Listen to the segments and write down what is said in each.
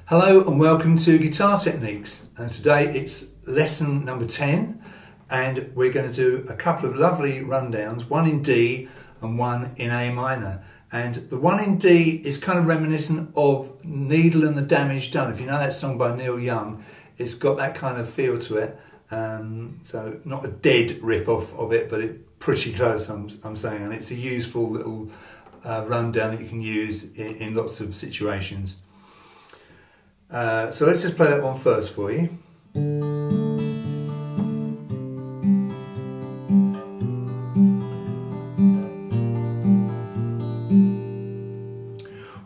Hello and welcome to Guitar Techniques, and today it's lesson number 10 and we're going to do a couple of lovely rundowns, one in D and one in A minor. And the one in D is kind of reminiscent of Needle and the Damage Done. If you know that song by Neil Young, it's got that kind of feel to it. So not a dead rip-off of it, but it's pretty close, I'm saying, and it's a useful little rundown that you can use in lots of situations. So let's just play that one first for you.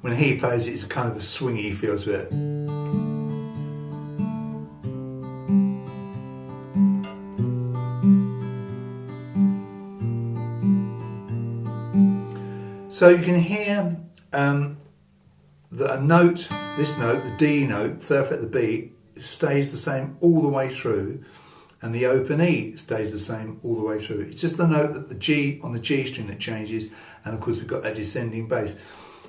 When he plays it, it's kind of a swingy feel to it. So you can hear that a note, this note, the D note, third fret of the B, stays the same all the way through, and the open E stays the same all the way through. It's just the note that the G on the G string that changes, and of course we've got that descending bass.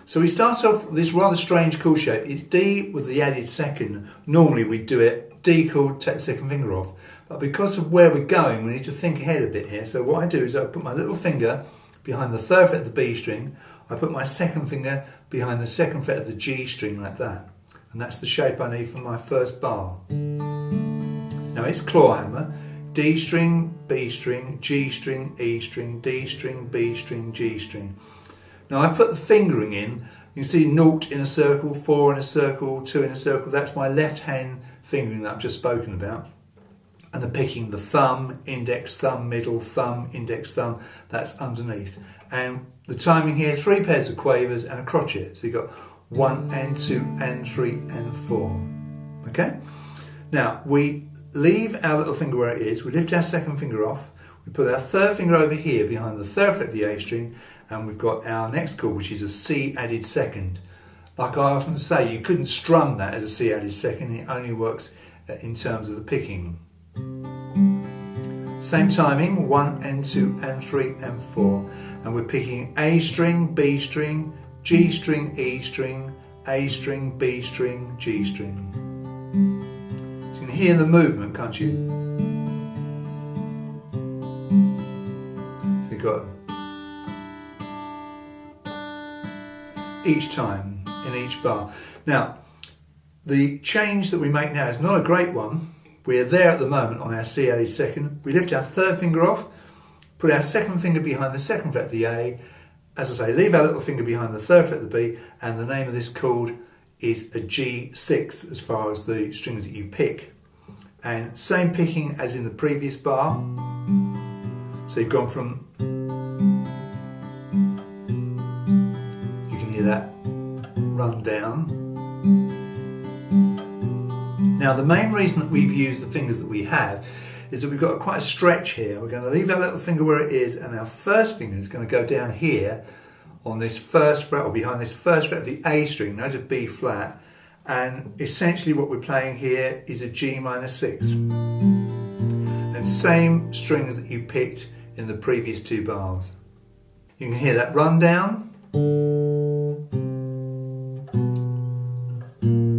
So we start off with this rather strange chord shape. It's D with the added second. Normally we'd do it D chord, take the second finger off, but because of where we're going, we need to think ahead a bit here. So what I do is I put my little finger behind the third fret of the B string, I put my second finger behind the second fret of the G string like that. And that's the shape I need for my first bar. Now it's claw hammer, D string, B string, G string, E string, D string, B string, G string. Now I put the fingering in, you can see 0 in a circle, 4 in a circle, 2 in a circle, that's my left hand fingering that I've just spoken about. And the picking, the thumb, index, thumb, middle, thumb, index, thumb, that's underneath. And the timing here, 3 pairs of quavers and a crotchet. So you've got 1 and 2 and 3 and 4. Okay? Now, we leave our little finger where it is, we lift our second finger off, we put our third finger over here behind the third fret of the A string, and we've got our next chord, which is a C added second. Like I often say, you couldn't strum that as a C added second, it only works in terms of the picking. Same timing, 1 and 2 and 3 and 4. And we're picking A string, B string, G string, E string, A string, B string, G string. So you can hear the movement, can't you? So you've got each time in each bar. Now, the change that we make now is not a great one. We're there at the moment on our C added second. We lift our third finger off, put our second finger behind the second fret of the A. As I say, leave our little finger behind the third fret of the B, and the name of this chord is a G sixth as far as the strings that you pick. And same picking as in the previous bar. So you've gone from, you can hear that run down. Now the main reason that we've used the fingers that we have is that we've got quite a stretch here. We're going to leave our little finger where it is, and our first finger is going to go down here on this first fret, or behind this first fret of the A string, note a B flat, and essentially what we're playing here is a G minor 6. And same strings that you picked in the previous 2 bars. You can hear that run down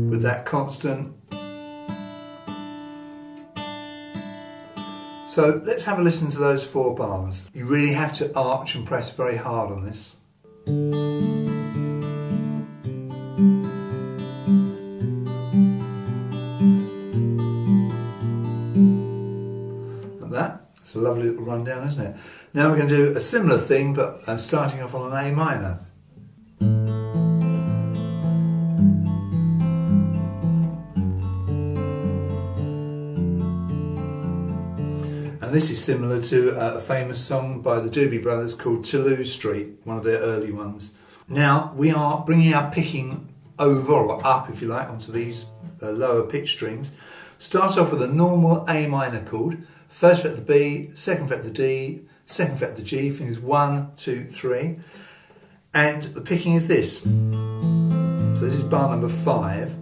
with that constant. So let's have a listen to those 4 bars. You really have to arch and press very hard on this. Like that. It's a lovely little rundown, isn't it? Now we're going to do a similar thing, but starting off on an A minor. This is similar to a famous song by the Doobie Brothers called Toulouse St, one of their early ones. Now we are bringing our picking over, or up if you like, onto these lower pitch strings. Start off with a normal A minor chord, first fret of the B, second fret of the D, second fret of the G, fingers 1, 2, 3. And the picking is this. So this is bar number 5.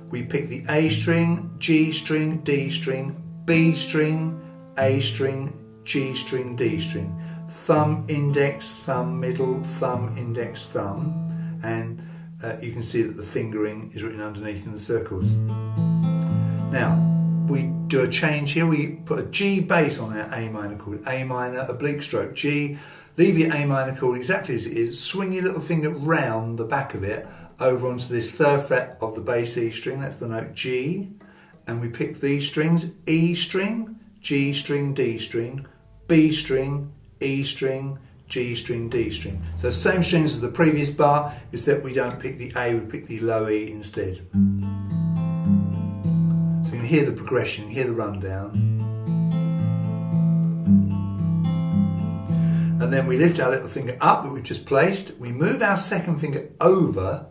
We pick the A string, G string, D string, B string, A string, G string, D string, thumb, index, thumb, middle, thumb, index, thumb, and you can see that the fingering is written underneath in the circles. Now, we do a change here. We put a G bass on our A minor chord. A minor, oblique stroke, G. Leave your A minor chord exactly as it is. Swing your little finger round the back of it over onto this 3rd fret of the bass E string. That's the note G. And we pick these strings: E string, G string, D string, B string, E string, G string, D string. So same strings as the previous bar, except we don't pick the A, we pick the low E instead. So you can hear the progression, hear the rundown. And then we lift our little finger up that we've just placed. We move our 2nd finger over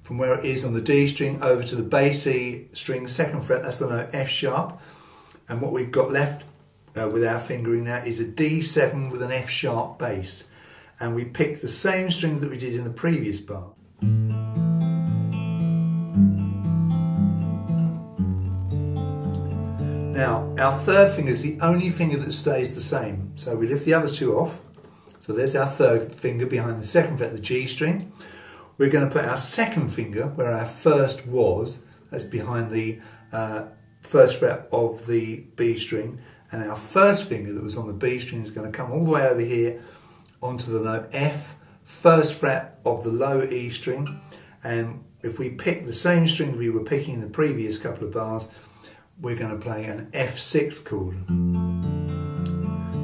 from where it is on the D string over to the bass E string, 2nd fret, that's the note F sharp. And what we've got left with our fingering now is a D7 with an F sharp bass. And we pick the same strings that we did in the previous bar. Now, our 3rd finger is the only finger that stays the same. So we lift the other 2 off. So there's our 3rd finger behind the 2nd fret, the G string. We're going to put our 2nd finger where our 1st was. That's behind the 1st fret of the B string. And our 1st finger that was on the B string is going to come all the way over here onto the note F, 1st fret of the low E string. And if we pick the same string we were picking in the previous couple of bars, we're going to play an F6 chord.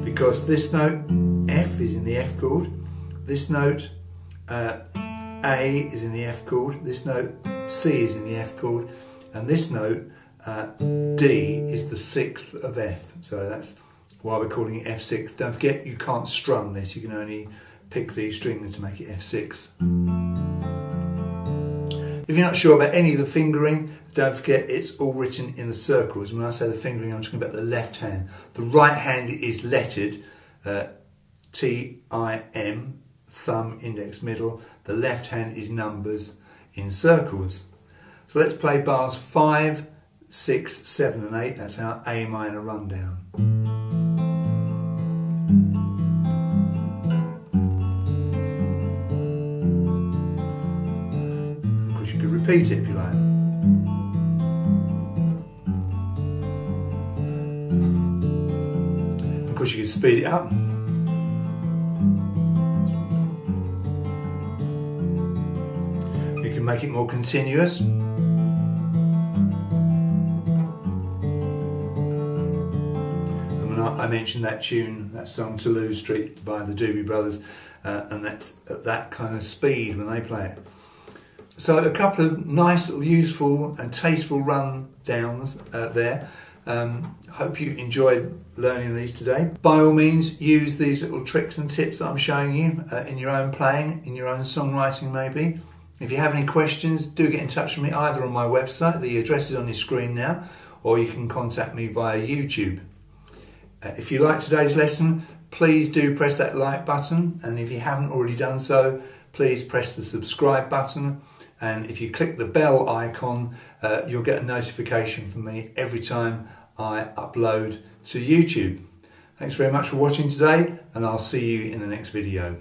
Because this note F is in the F chord, this note A is in the F chord, this note C is in the F chord, and this note D is the 6th of F. So that's why we're calling it F6. Don't forget, you can't strum this, you can only pick these strings to make it F6. If you're not sure about any of the fingering, don't forget it's all written in the circles. When I say the fingering, I'm talking about the left hand. The right hand is lettered, T-I-M, thumb, index, middle. The left hand is numbers in circles. So let's play bars 5, 6, 7 and 8. That's our A minor rundown. You could repeat it if you like. Of course you could speed it up. You can make it more continuous. And when I mentioned that tune, that song Toulouse St by the Doobie Brothers, and that's at that kind of speed when they play it. So a couple of nice, little useful and tasteful rundowns there. Hope you enjoyed learning these today. By all means, use these little tricks and tips that I'm showing you in your own playing, in your own songwriting maybe. If you have any questions, do get in touch with me either on my website, the address is on your screen now, or you can contact me via YouTube. If you like today's lesson, please do press that like button, and if you haven't already done so, please press the subscribe button. And if you click the bell icon, you'll get a notification from me every time I upload to YouTube. Thanks very much for watching today, and I'll see you in the next video.